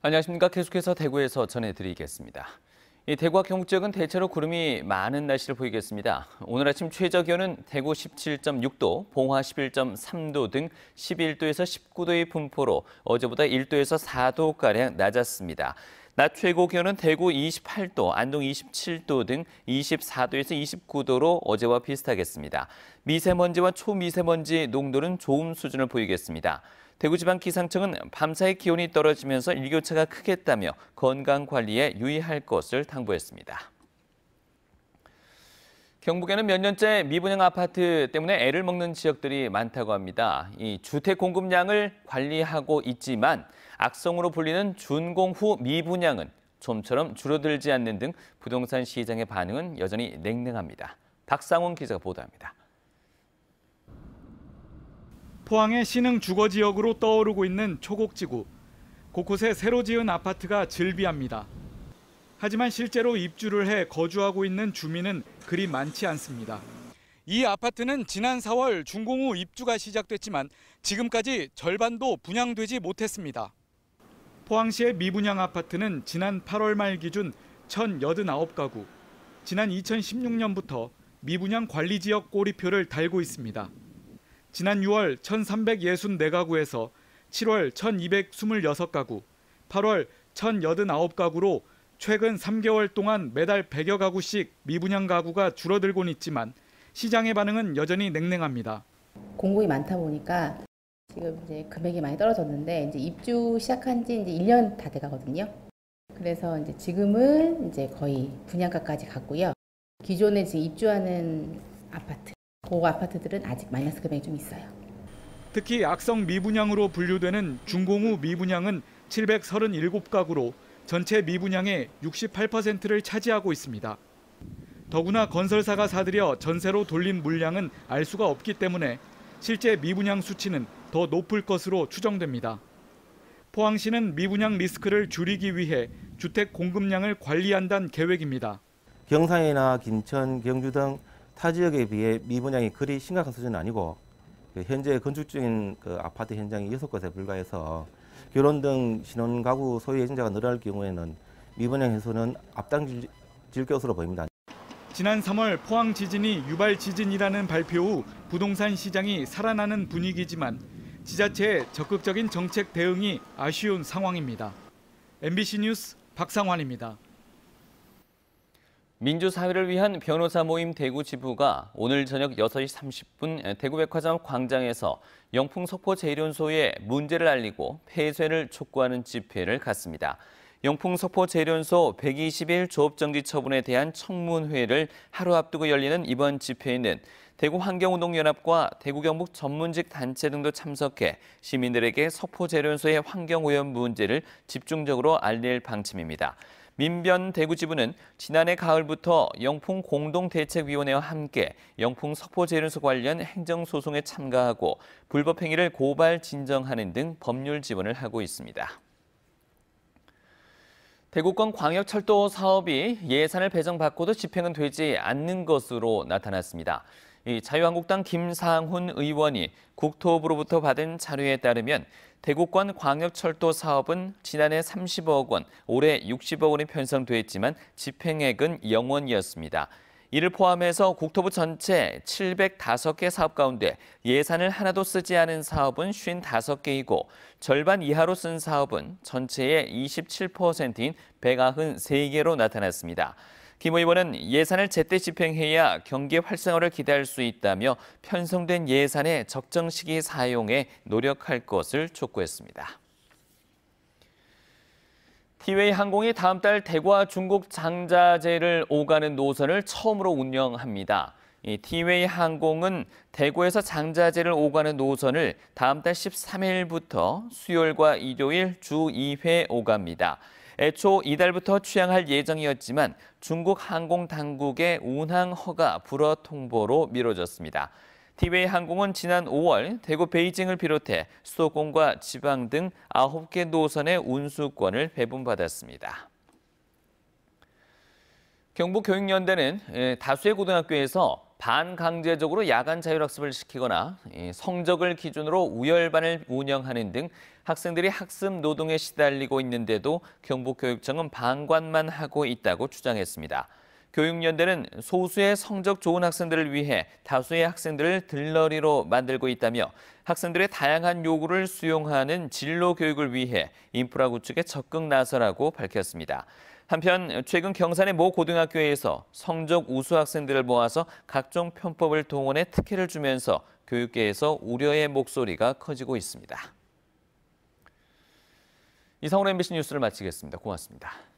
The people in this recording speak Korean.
안녕하십니까. 계속해서 대구에서 전해드리겠습니다. 이 대구와 경북 지역은 대체로 구름이 많은 날씨를 보이겠습니다. 오늘 아침 최저 기온은 대구 17.6도, 봉화 11.3도 등 11도에서 19도의 분포로 어제보다 1도에서 4도가량 낮았습니다. 낮 최고 기온은 대구 28도, 안동 27도 등 24도에서 29도로 어제와 비슷하겠습니다. 미세먼지와 초미세먼지 농도는 좋음 수준을 보이겠습니다. 대구지방기상청은 밤사이 기온이 떨어지면서 일교차가 크겠다며 건강관리에 유의할 것을 당부했습니다. 경북에는 몇 년째 미분양 아파트 때문에 애를 먹는 지역들이 많다고 합니다. 이 주택 공급량을 관리하고 있지만 악성으로 불리는 준공 후 미분양은 좀처럼 줄어들지 않는 등 부동산 시장의 반응은 여전히 냉랭합니다. 박상훈 기자가 보도합니다. 포항의 신흥 주거지역으로 떠오르고 있는 초곡지구. 곳곳에 새로 지은 아파트가 즐비합니다. 하지만 실제로 입주를 해 거주하고 있는 주민은 그리 많지 않습니다. 이 아파트는 지난 4월 준공 후 입주가 시작됐지만 지금까지 절반도 분양되지 못했습니다. 포항시의 미분양 아파트는 지난 8월 말 기준 1,089가구, 지난 2016년부터 미분양 관리지역 꼬리표를 달고 있습니다. 지난 6월 1,364가구에서 7월 1,226가구, 8월 1,089가구로 최근 3개월 동안 매달 100여 가구씩 미분양 가구가 줄어들곤 있지만 시장의 반응은 여전히 냉랭합니다. 공급이 많다 보니까 지금 이제 금액이 많이 떨어졌는데 이제 입주 시작한 지 이제 1년 다 돼가거든요. 그래서 이제 지금은 이제 거의 분양가까지 갔고요. 기존에 지금 입주하는 아파트, 그 아파트들은 아직 마이너스 금액이 좀 있어요. 특히 악성 미분양으로 분류되는 준공 후 미분양은 737가구로 전체 미분양의 68%를 차지하고 있습니다. 더구나 건설사가 사들여 전세로 돌린 물량은 알 수가 없기 때문에 실제 미분양 수치는 더 높을 것으로 추정됩니다. 포항시는 미분양 리스크를 줄이기 위해 주택 공급량을 관리한다는 계획입니다. 경상이나 김천, 경주 등 타 지역에 비해 미분양이 그리 심각한 수준은 아니고 현재 건축 중인 아파트 현장이 6곳에 불과해서 결혼 등 신혼가구 소유 예정자가 늘어날 경우에는 미분양 해소는 앞당길 것으로 보입니다. 지난 3월 포항 지진이 유발 지진이라는 발표 후 부동산 시장이 살아나는 분위기지만 지자체의 적극적인 정책 대응이 아쉬운 상황입니다. MBC 뉴스 박상환입니다. 민주사회를 위한 변호사 모임 대구 지부가 오늘 저녁 6시 30분 대구백화점 광장에서 영풍 석포제련소에 문제를 알리고 폐쇄를 촉구하는 집회를 갖습니다. 영풍 석포제련소 120일 조업정지 처분에 대한 청문회를 하루 앞두고 열리는 이번 집회에는 대구환경운동연합과 대구경북 전문직 단체 등도 참석해 시민들에게 석포제련소의 환경오염 문제를 집중적으로 알릴 방침입니다. 민변 대구지부는 지난해 가을부터 영풍 공동대책위원회와 함께 영풍 석포제련소 관련 행정소송에 참가하고 불법 행위를 고발 진정하는 등 법률 지원을 하고 있습니다. 대구권 광역철도 사업이 예산을 배정받고도 집행은 되지 않는 것으로 나타났습니다. 자유한국당 김상훈 의원이 국토부로부터 받은 자료에 따르면 대구권 광역철도 사업은 지난해 30억 원, 올해 60억 원이 편성됐지만 집행액은 0원이었습니다. 이를 포함해서 국토부 전체 705개 사업 가운데 예산을 하나도 쓰지 않은 사업은 55개이고 절반 이하로 쓴 사업은 전체의 27%인 193개로 나타났습니다. 김 의원은 예산을 제때 집행해야 경기 활성화를 기대할 수 있다며 편성된 예산의 적정 시기 사용에 노력할 것을 촉구했습니다. 티웨이 항공이 다음 달 대구와 중국 장자재를 오가는 노선을 처음으로 운영합니다. 이 티웨이 항공은 대구에서 장자재를 오가는 노선을 다음 달 13일부터 수요일과 일요일 주 2회 오갑니다. 애초 이달부터 취항할 예정이었지만 중국 항공 당국의 운항 허가 불허 통보로 미뤄졌습니다. 티웨이 항공은 지난 5월 대구 베이징을 비롯해 수도권과 지방 등 9개 노선의 운수권을 배분받았습니다. 경북교육연대는 다수의 고등학교에서 반강제적으로 야간 자율학습을 시키거나 성적을 기준으로 우열반을 운영하는 등 학생들이 학습 노동에 시달리고 있는데도 경북교육청은 방관만 하고 있다고 주장했습니다. 교육연대는 소수의 성적 좋은 학생들을 위해 다수의 학생들을 들러리로 만들고 있다며 학생들의 다양한 요구를 수용하는 진로 교육을 위해 인프라 구축에 적극 나서라고 밝혔습니다. 한편 최근 경산의 모 고등학교에서 성적 우수 학생들을 모아서 각종 편법을 동원해 특혜를 주면서 교육계에서 우려의 목소리가 커지고 있습니다. 이상으로 MBC 뉴스를 마치겠습니다. 고맙습니다.